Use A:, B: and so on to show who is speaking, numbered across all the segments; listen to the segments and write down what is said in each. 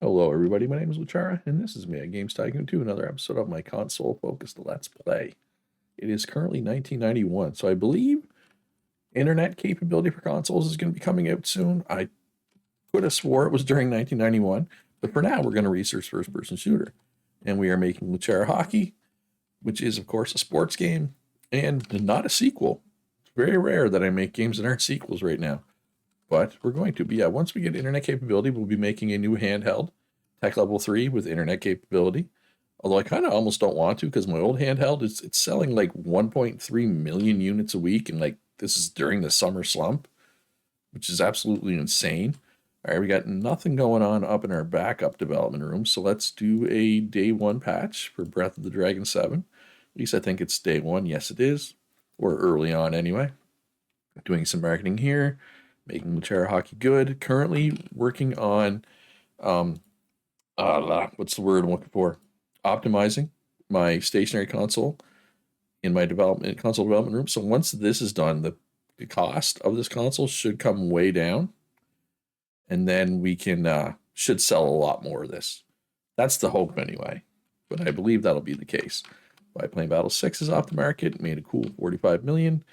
A: Hello everybody, my name is Luchara, and this is me at Games Tycoon 2, another episode of my console-focused Let's Play. It is currently 1991, so I believe internet capability for consoles is going to be coming out soon. I could have swore it was during 1991, but for now we're going to research first-person shooter. And we are making Luchara Hockey, which is of course a sports game, and not a sequel. It's very rare that I make games that aren't sequels right now. But we're going to be, once we get internet capability, we'll be making a new handheld, tech level 3 with internet capability. Although I kind of almost don't want to because my old handheld, it's selling like 1.3 million units a week. And like this is during the summer slump, which is absolutely insane. All right, we got nothing going on up in our backup development room. So let's do a day one patch for Breath of the Dragon 7. At least I think it's day one. Yes, it is. Or early on anyway. Doing some marketing here, making Luchara Hockey good. Currently working on, what's the word I'm looking for? Optimizing my stationary console in my console development room. So once this is done, the cost of this console should come way down, and then we can should sell a lot more of this. That's the hope anyway, but I believe that'll be the case. Biplane Battle 6 is off the market, made a cool 45 million.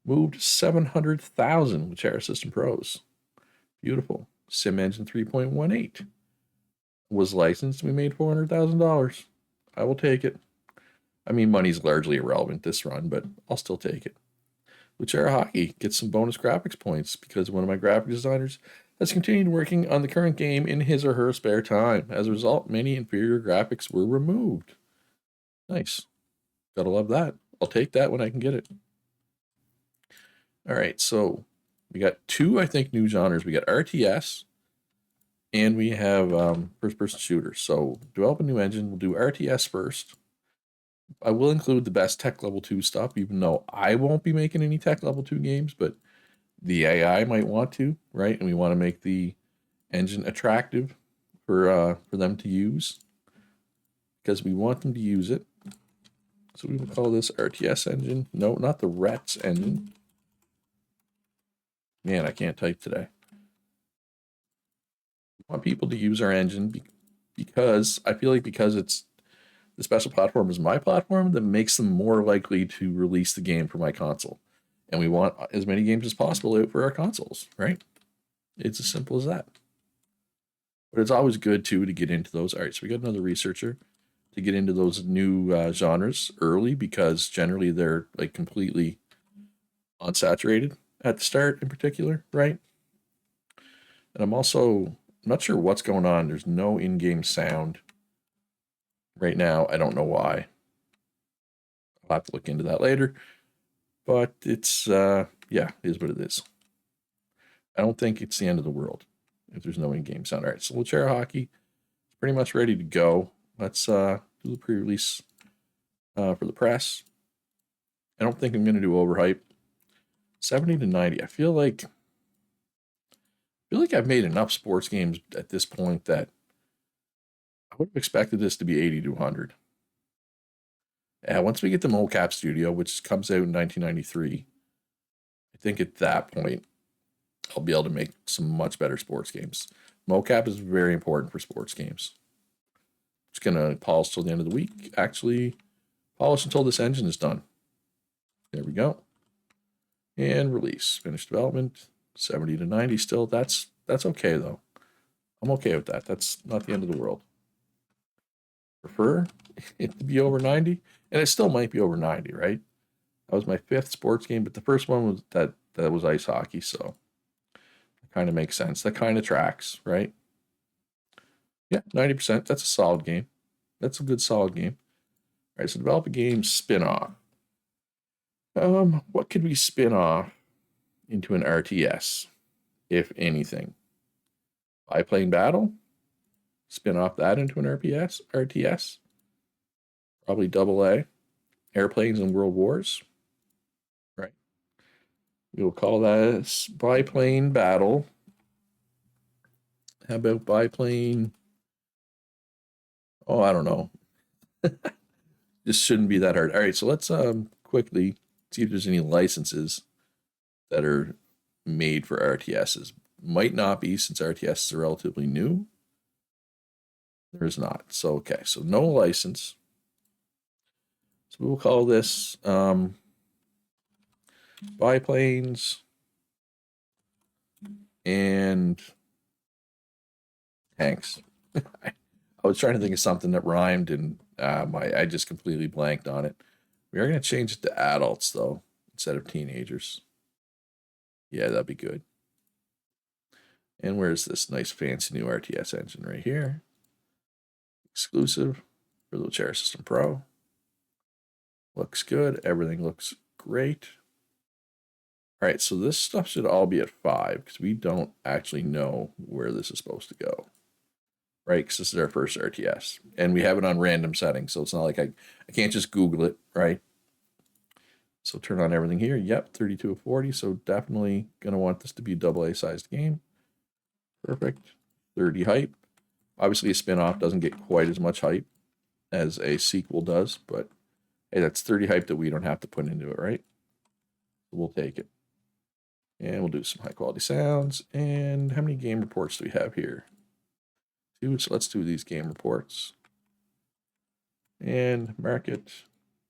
A: Moved 700,000 Luchara System Pros. Beautiful. Sim Engine 3.18 was licensed. We made $400,000. I will take it. I mean, money's largely irrelevant this run, but I'll still take it. Luchara Hockey gets some bonus graphics points because one of my graphic designers has continued working on the current game in his or her spare time. As a result, many inferior graphics were removed. Nice. Gotta love that. I'll take that when I can get it. All right, so we got two, I think, new genres. We got RTS, and we have first-person shooters. So develop a new engine. We'll do RTS first. I will include the best tech level 2 stuff, even though I won't be making any tech level 2 games, but the AI might want to, right? And we want to make the engine attractive for them to use because we want them to use it. So we will call this RTS engine. No, not the RETS engine. Man, I can't type today. We want people to use our engine because I feel like because it's the special platform is my platform, that makes them more likely to release the game for my console. And we want as many games as possible out for our consoles, right? It's as simple as that. But it's always good too to get into those. All right, so we got another researcher to get into those new genres early because generally they're like completely unsaturated at the start in particular, right? And I'm also not sure what's going on. There's no in-game sound right now. I don't know why. I'll have to look into that later. But it's, yeah, it is what it is. I don't think it's the end of the world if there's no in-game sound. All right, so Luchara Hockey is pretty much ready to go. Let's do the pre-release for the press. I don't think I'm going to do overhype. 70 to 90. I feel like I've made enough sports games at this point that I would have expected this to be 80 to 100. Yeah, once we get the Mocap Studio, which comes out in 1993, I think at that point I'll be able to make some much better sports games. Mocap is very important for sports games. Just gonna polish till the end of the week. Actually, polish until this engine is done. There we go. And release. Finish development. 70 to 90 still. That's okay though. I'm okay with that. That's not the end of the world. Prefer it to be over 90, and it still might be over 90, right? That was my 5th sports game, but the first one was that was ice hockey, so it kind of makes sense. That kind of tracks, right? Yeah, 90%. That's a solid game. That's a good solid game. All right, so develop a game spin-off. What could we spin off into an RTS, if anything? Biplane Battle? Spin off that into an RTS. Probably AA. Airplanes and World Wars. Right. We will call that Biplane Battle. How about Biplane? Oh, I don't know. This shouldn't be that hard. All right, so let's quickly see if there's any licenses that are made for RTSs. Might not be since RTS is relatively new. There is not. So, okay. So no license. So we'll call this biplanes and tanks. I was trying to think of something that rhymed, and I just completely blanked on it. We are going to change it to adults, though, instead of teenagers. Yeah, that'd be good. And where's this nice fancy new RTS engine right here? Exclusive for the Wheelchair System Pro. Looks good. Everything looks great. All right, so this stuff should all be at 5 because we don't actually know where this is supposed to go, right? Because this is our first RTS, and we have it on random settings, so it's not like I can't just Google it, right? So turn on everything here. Yep, 32 of 40, so definitely going to want this to be a AA-sized game. Perfect. 30 hype. Obviously, a spin-off doesn't get quite as much hype as a sequel does, but hey, that's 30 hype that we don't have to put into it, right? So we'll take it. And we'll do some high quality sounds. And how many game reports do we have here? 2, so let's do these game reports. And market,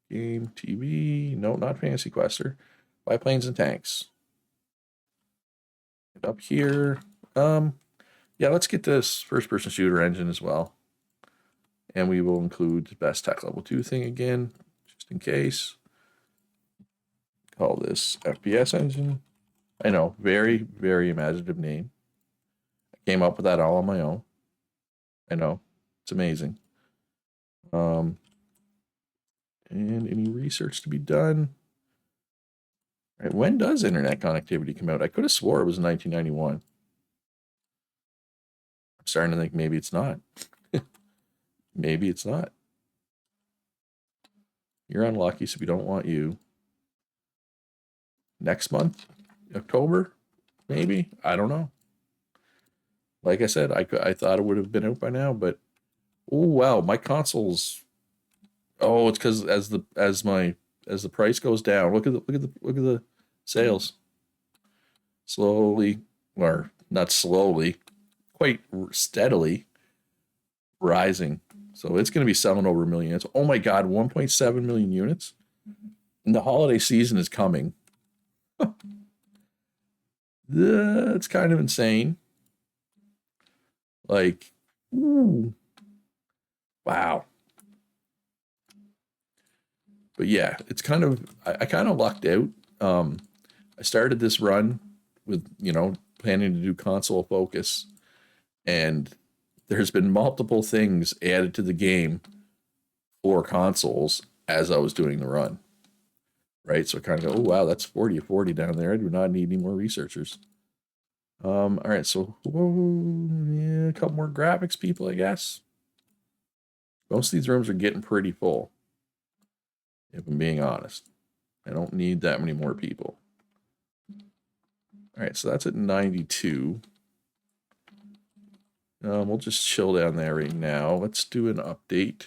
A: game, TV, no, not Fantasy Quester. Biplanes and tanks. And up here, yeah, let's get this first person shooter engine as well. And we will include best tech level 2 thing again, just in case. Call this FPS engine. I know, very, very imaginative name. I came up with that all on my own. I know, it's amazing. And any research to be done? All right, when does internet connectivity come out? I could have swore it was 1991. I'm starting to think maybe it's not. Maybe it's not. You're unlucky, so we don't want you. Next month? October? Maybe? I don't know. Like I said, I thought it would have been out by now, but oh wow, my console's. Oh, it's because as the price goes down, look at the sales. Slowly, or not slowly, quite steadily rising. So it's going to be selling over 1 million units. Oh my God, 1.7 million units. And the holiday season is coming. That's kind of insane. Like, ooh, wow. But yeah, it's kind of, I kind of lucked out. I started this run with, planning to do console focus, and there's been multiple things added to the game for consoles as I was doing the run. Right, so kind of go, oh wow, that's 40 of 40 down there. I do not need any more researchers. All right, so yeah, a couple more graphics people, I guess. Most of these rooms are getting pretty full, if I'm being honest. I don't need that many more people. All right, so that's at 92. We'll just chill down there right now. Let's do an update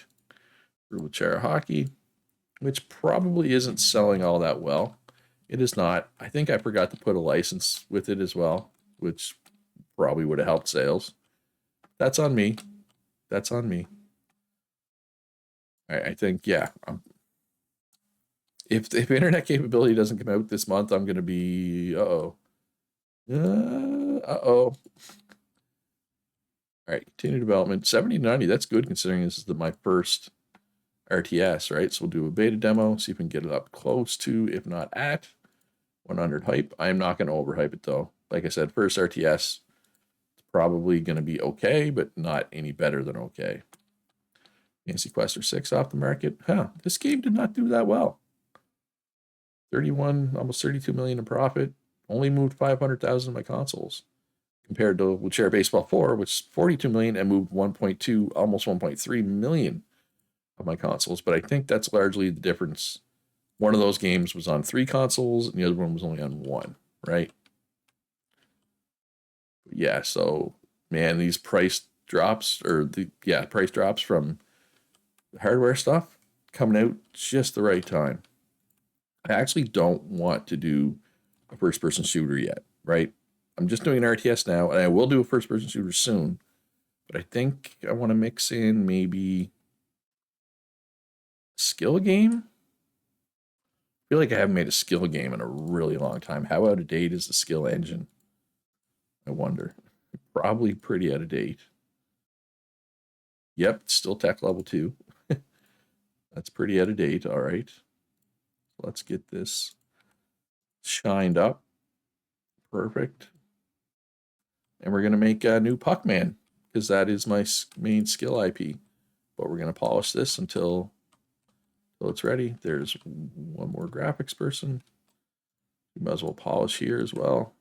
A: for Wheelchair Hockey, which probably isn't selling all that well. It is not. I think I forgot to put a license with it as well, which probably would have helped sales. That's on me. That's on me. I think, yeah. If internet capability doesn't come out this month, I'm going to be, uh-oh. Uh-oh. All right, continue development. 7090, that's good considering this is my first RTS, right? So we'll do a beta demo, see if we can get it up close to, if not at, 100 hype. I'm not going to overhype it though. Like I said, first RTS, it's probably going to be okay, but not any better than okay. Fantasy Quester 6 off the market. Huh, this game did not do that well. 31, almost 32 million in profit. Only moved 500,000 in my consoles. Compared to Wheelchair Baseball 4, which is 42 million and moved 1.2, almost 1.3 million of my consoles. But I think that's largely the difference. One of those games was on 3 consoles and the other one was only on 1, right? Yeah, so man, these price drops price drops from the hardware stuff coming out just the right time. I actually don't want to do a first-person shooter yet, right? I'm just doing an RTS now, and I will do a first-person shooter soon. But I think I want to mix in maybe skill game. I feel like I haven't made a skill game in a really long time. How out of date is the skill engine? I wonder. Probably pretty out of date. Yep, it's still tech level 2. That's pretty out of date. All right. Let's get this shined up. Perfect. And we're going to make a new Puckman because that is my main skill IP. But we're going to polish this until it's ready. There's one more graphics person. We might as well polish here as well.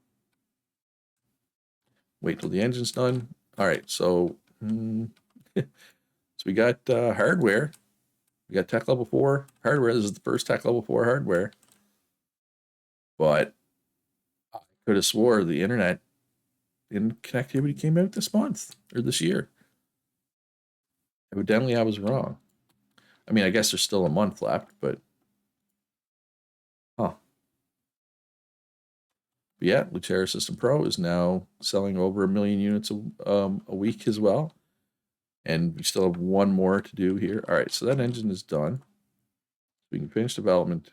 A: Wait till the engine's done. All right, so so we got hardware. We got tech level 4 hardware. This is the first tech level 4 hardware. But I could have swore the internet and connectivity came out this month or this year. Evidently, I was wrong. I mean, I guess there's still a month left, but huh. But yeah, Lucera System Pro is now selling over 1 million units a week as well. And we still have one more to do here. All right, so that engine is done. We can finish development.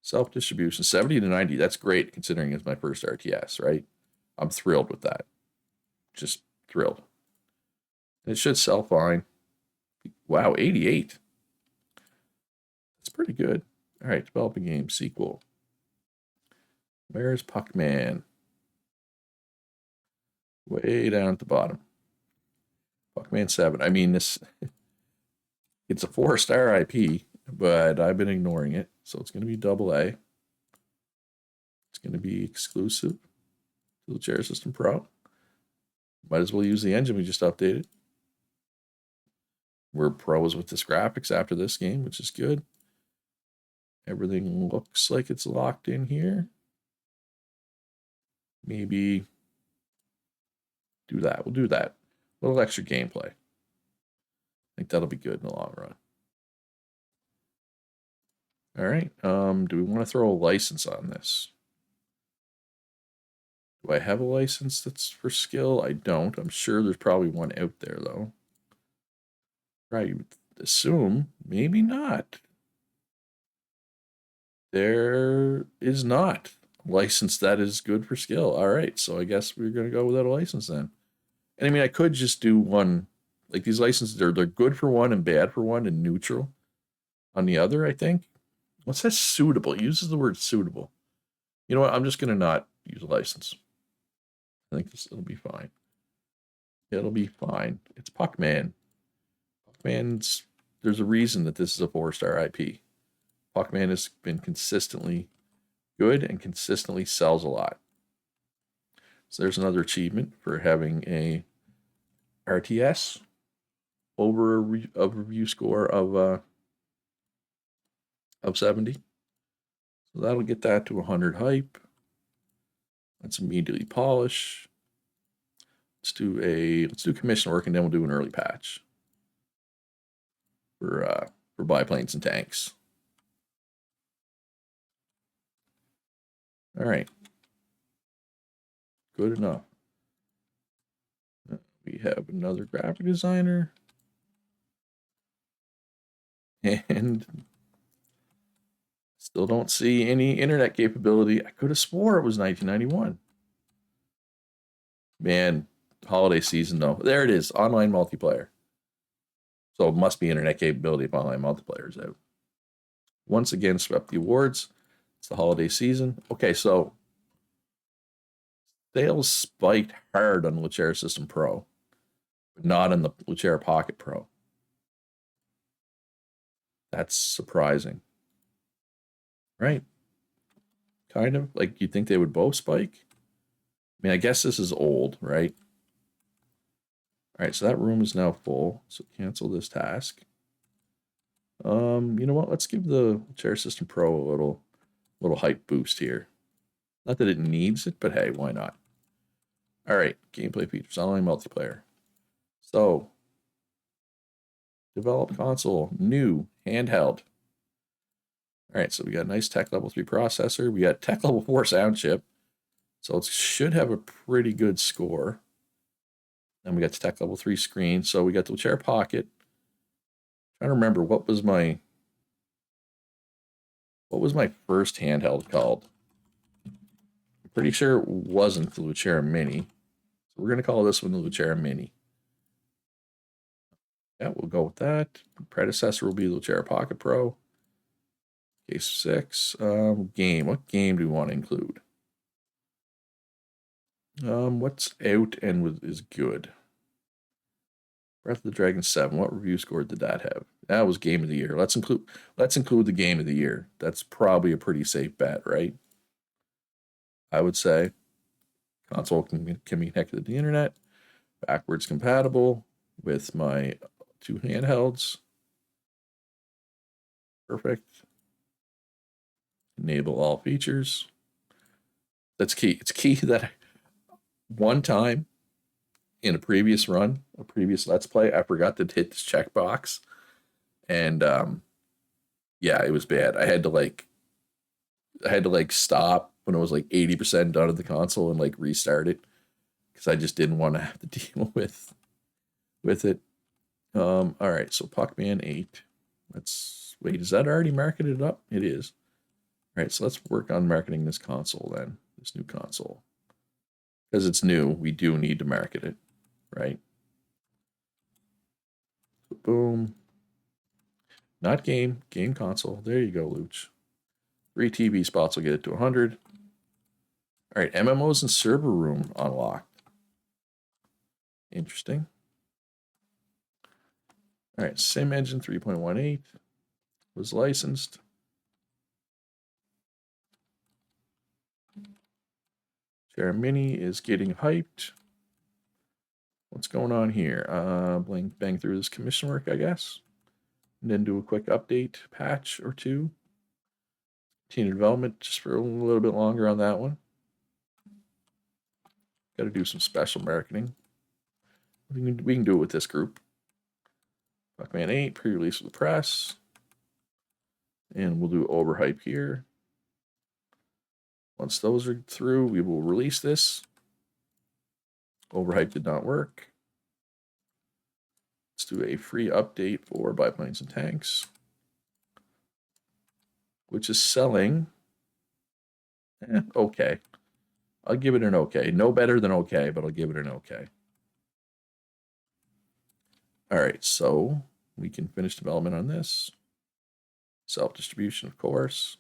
A: Self-distribution, 70 to 90. That's great considering it's my first RTS, right? I'm thrilled with that. Just thrilled. And it should sell fine. Wow, 88. That's pretty good. All right, develop a game sequel. Where's Puckman? Way down at the bottom. Puckman 7. I mean, it's a 4-star IP, but I've been ignoring it. So it's going to be AA. It's going to be exclusive to the Chair System Pro. Might as well use the engine we just updated. We're pros with this graphics after this game, which is good. Everything looks like it's locked in here. Maybe do that. We'll do that. A little extra gameplay. I think that'll be good in the long run. All right. Do we want to throw a license on this? Do I have a license that's for skill? I don't. I'm sure there's probably one out there, though. Right. You would assume. Maybe not. There is not a license that is good for skill. All right. So I guess we're going to go without a license then. And I mean, I could just do one. Like these licenses, they're good for one and bad for one and neutral on the other, I think. What's that suitable? It uses the word suitable. You know what? I'm just going to not use a license. I think it'll be fine. It'll be fine. It's Puckman. Puckman's, there's a reason that this is a 4-star IP. Puckman has been consistently good and consistently sells a lot. So there's another achievement for having a RTS over a review score of 70. So that'll get that to 100 hype. Let's immediately polish. Let's do commission work and then we'll do an early patch for biplanes and tanks. All right. Good enough. We have another graphic designer. And still don't see any internet capability. I could have swore it was 1991. Man, holiday season though. There it is, online multiplayer. So it must be internet capability if online multiplayer is out. Once again, swept the awards. It's the holiday season. Okay, so sales spiked hard on the Lucera System Pro, but not on the Lucera Pocket Pro. That's surprising. Right? Kind of. Like, you'd think they would both spike. I mean, I guess this is old, right? All right, so that room is now full. So cancel this task. You know what? Let's give the Chair System Pro a little hype boost here. Not that it needs it, but hey, why not? All right, gameplay features, online multiplayer. So, develop console, new, handheld. All right, so we got a nice tech level 3 processor. We got tech level 4 sound chip. So it should have a pretty good score. Then we got the Tech Level 3 screen. So we got the chair pocket. I'm trying to remember what was my first handheld called. I'm pretty sure it wasn't the Lucera Mini. So we're gonna call this one the Lucera Mini. Yeah, we'll go with that. The predecessor will be the Lucera Pocket Pro. Case 6. Game. What game do we want to include? What's out and is good? Breath of the Dragon 7. What review score did that have? That was Game of the Year. Let's include the Game of the Year. That's probably a pretty safe bet, right? I would say. Console can be connected to the internet. Backwards compatible with my 2 handhelds. Perfect. Enable all features. That's key. It's key that one time in a previous run, a previous Let's Play, I forgot to hit this checkbox. And yeah, it was bad. I had to like stop when it was like 80% done of the console and like restart it because I just didn't want to have to deal with it. All right, so Puckman 8. Let's wait, is that already marketed up? It is. All right, so let's work on marketing this console then, this new console. Because it's new, we do need to market it, right? Boom. Not game console. There you go, Luch. 3 TV spots will get it to 100. All right, MMOs and server room unlocked. Interesting. All right, Sim Engine 3.18 was licensed. Terra Mini is getting hyped. What's going on here? Bang through this commission work, I guess. And then do a quick update patch or two. Continue development just for a little bit longer on that one. Got to do some special marketing. We can do it with this group. Puckman 8, pre-release with the press. And we'll do overhype here. Once those are through, we will release this. Overhype did not work. Let's do a free update for Biplanes and Tanks, which is selling okay. I'll give it an okay. No better than okay, but I'll give it an okay. All right, so we can finish development on this. Self-distribution, of course.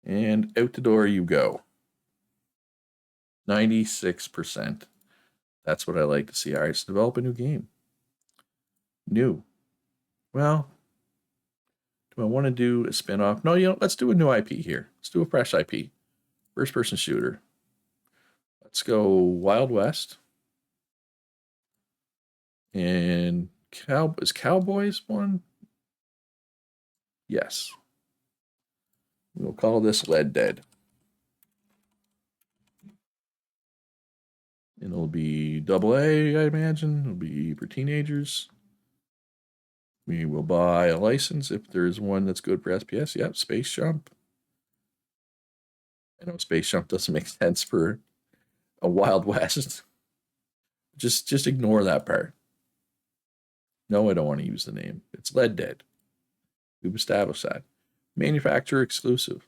A: And out the door you go. 96%. That's what I like to see. All right, so develop a new game. New. Well, do I want to do a spin-off? No, let's do a new IP here. Let's do a fresh IP. First-person shooter. Let's go Wild West. And is Cowboys one? Yes. We'll call this Lead Dead. And it'll be AA, I imagine. It'll be for teenagers. We will buy a license if there's one that's good for SPS. Yep, Space Jump. I know Space Jump doesn't make sense for a Wild West. Just ignore that part. No, I don't want to use the name. It's Lead Dead. We've established that. Manufacturer exclusive.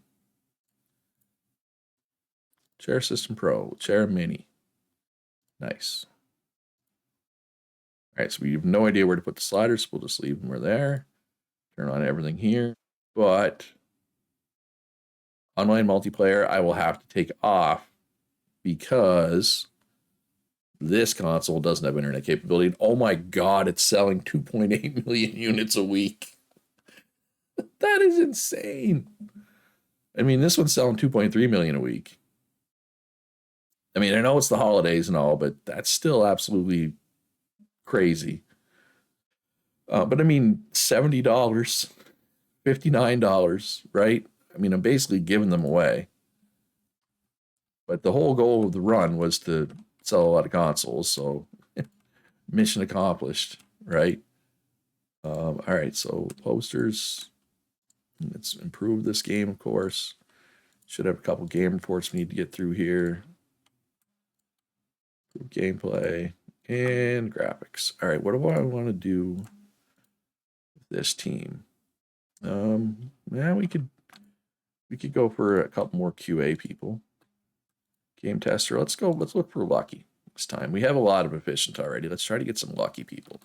A: Chair System Pro, Chair Mini. Nice. All right, so we have no idea where to put the sliders. So we'll just leave them where they're. Turn on everything here. But online multiplayer, I will have to take off because this console doesn't have internet capability. And oh my God, it's selling 2.8 million units a week. That is insane. I mean, this one's selling 2.3 million a week. I mean, I know it's the holidays and all, but that's still absolutely crazy. But I mean, $70, $59, right? I mean, I'm basically giving them away. But the whole goal of the run was to sell a lot of consoles, so mission accomplished, right? All right, so posters. Let's improve this game, of course. Should have a couple game reports we need to get through here. Gameplay and graphics. All right, what do I want to do with this team? Yeah, we could go for a couple more QA people. Game tester. Let's go. Let's look for lucky this time. We have a lot of efficient already. Let's try to get some lucky people.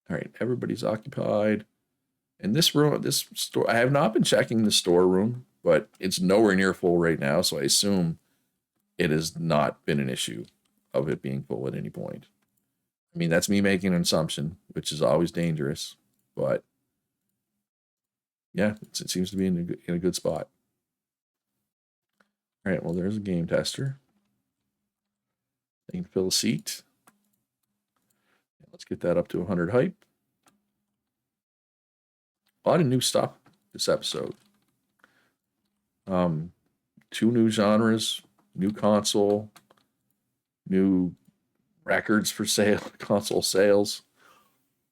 A: All right, everybody's occupied. And this room, this store, I have not been checking the storeroom, but it's nowhere near full right now, so I assume it has not been an issue of it being full at any point. I mean, that's me making an assumption, which is always dangerous, but yeah, it seems to be in a good spot. All right, well, there's a game tester. They can fill a seat. Let's get that up to 100 hype. A lot of new stuff this episode. 2 new genres, new console, new records for sale, console sales.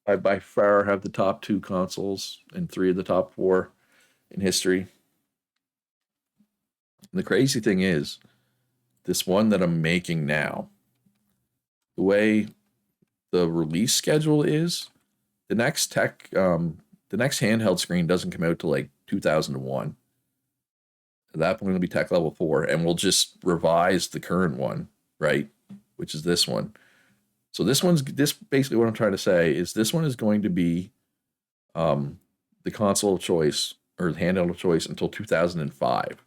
A: I by far have the top 2 consoles and 3 of the top 4 in history. And the crazy thing is, this one that I'm making now, the way the release schedule is, the next handheld screen doesn't come out till like 2001. At that point, it'll be tech level 4, and we'll just revise the current one, right? Which is this one. So this basically what I'm trying to say is this one is going to be the console of choice or the handheld of choice until 2005,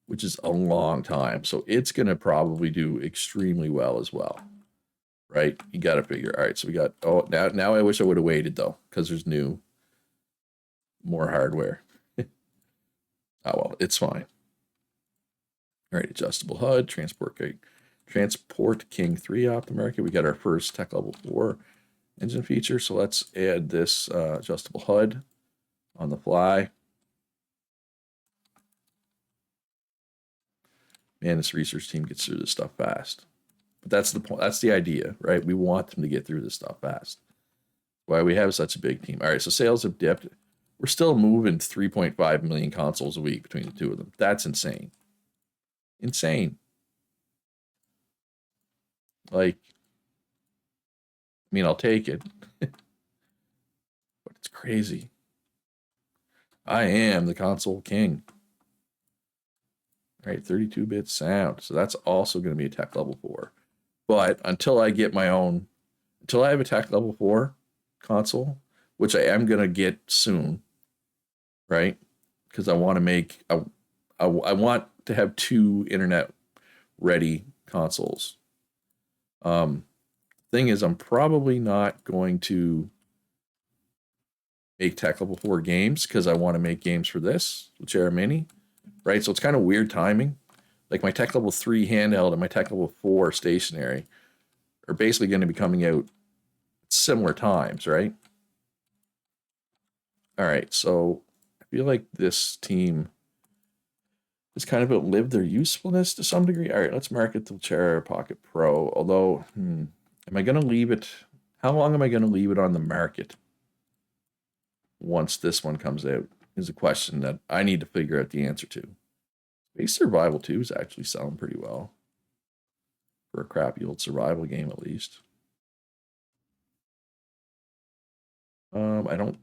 A: which is a long time. So it's going to probably do extremely well as well, right? You got to figure. All right, so we got. Oh, now I wish I would have waited though, because there's more hardware. Oh well, it's fine. All right, adjustable HUD, Transport King 3 off the market. We got our first tech level 4 engine feature. So let's add this adjustable HUD on the fly. Man, this research team gets through this stuff fast. But that's the point. That's the idea, right? We want them to get through this stuff fast. Why we have such a big team. All right, so sales have dipped. We're still moving 3.5 million consoles a week between the two of them. That's insane. Insane. Like, I mean, I'll take it. But it's crazy. I am the console king. All right, 32-bit sound. So that's also going to be a tech level 4. But until I get my own, until I have a tech level 4 console, which I am going to get soon, right? Because I want to make, I want to have 2 internet ready consoles. Thing is, I'm probably not going to make tech level 4 games because I want to make games for this, which are mini, right? So it's kind of weird timing. Like my tech level 3 handheld and my tech level 4 stationary are basically going to be coming out at similar times, right? All right, so I feel like this team has kind of outlived their usefulness to some degree. All right, let's market the Chair Pocket Pro. Although, am I going to leave it? How long am I going to leave it on the market once this one comes out? Is a question that I need to figure out the answer to. Space Survival 2 is actually selling pretty well for a crappy old survival game, at least. I don't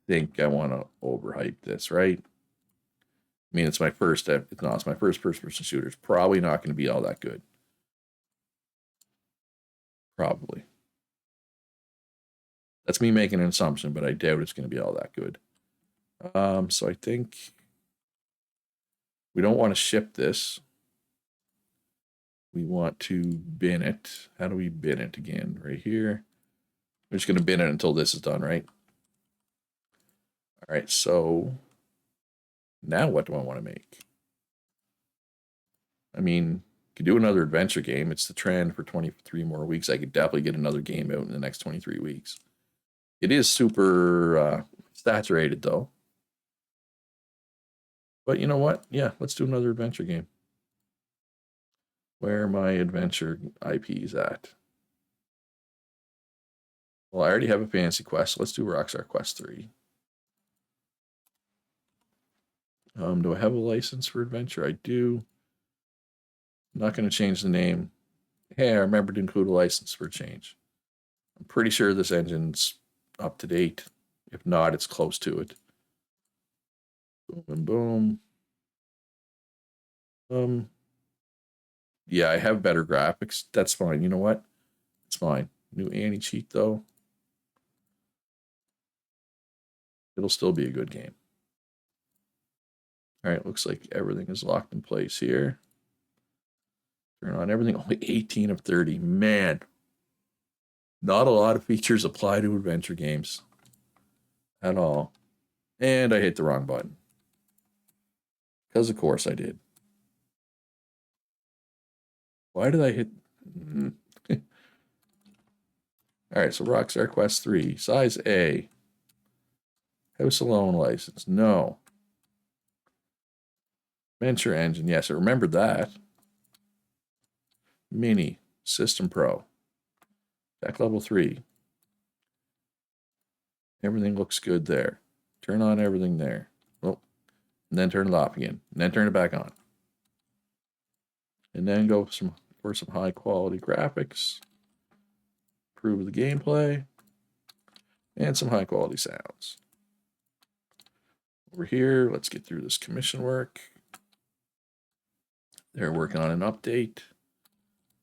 A: think I want to overhype this, right? I mean, it's my first. It's my first first-person shooter. It's probably not going to be all that good. Probably. That's me making an assumption, but I doubt it's going to be all that good. So I think we don't want to ship this. We want to bin it. How do we bin it again? Right here. We're just going to bin it until this is done, right? All right, so now what do I want to make? I mean, could do another adventure game. It's the trend for 23 more weeks. I could definitely get another game out in the next 23 weeks. It is super saturated, though. But you know what? Yeah, let's do another adventure game. Where are my adventure IPs at? Well, I already have a Fantasy Quest. Let's do Rockstar Quest 3. Do I have a license for adventure? I do. I'm not going to change the name. Hey, I remember to include a license for a change. I'm pretty sure this engine's up to date. If not, it's close to it. Boom and boom. Yeah, I have better graphics. That's fine. You know what? It's fine. New anti-cheat though. It'll still be a good game. All right, looks like everything is locked in place here. Turn on everything. Only 18 of 30. Man, not a lot of features apply to adventure games at all. And I hit the wrong button. Because of course I did. Why did I hit? All right, so Rockstar Quest 3, size A. House Alone license, no. Venture Engine, yes, I remembered that. Mini, System Pro. Tech Level 3. Everything looks good there. Turn on everything there. Oh, and then turn it off again. And then turn it back on. And then go for some high quality graphics. Improve the gameplay. And some high quality sounds. Over here, let's get through this commission work. They're working on an update.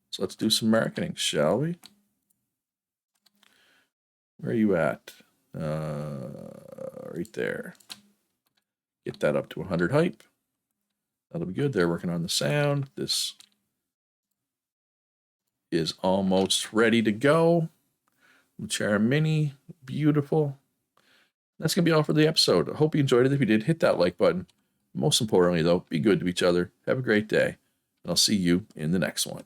A: So let's do some marketing, shall we? Where are you at? Right there. Get that up to 100 hype. That'll be good. They're working on the sound. This is almost ready to go. Luchara Mini, beautiful. That's going to be all for the episode. I hope you enjoyed it. If you did, hit that like button. Most importantly, though, be good to each other. Have a great day. And I'll see you in the next one.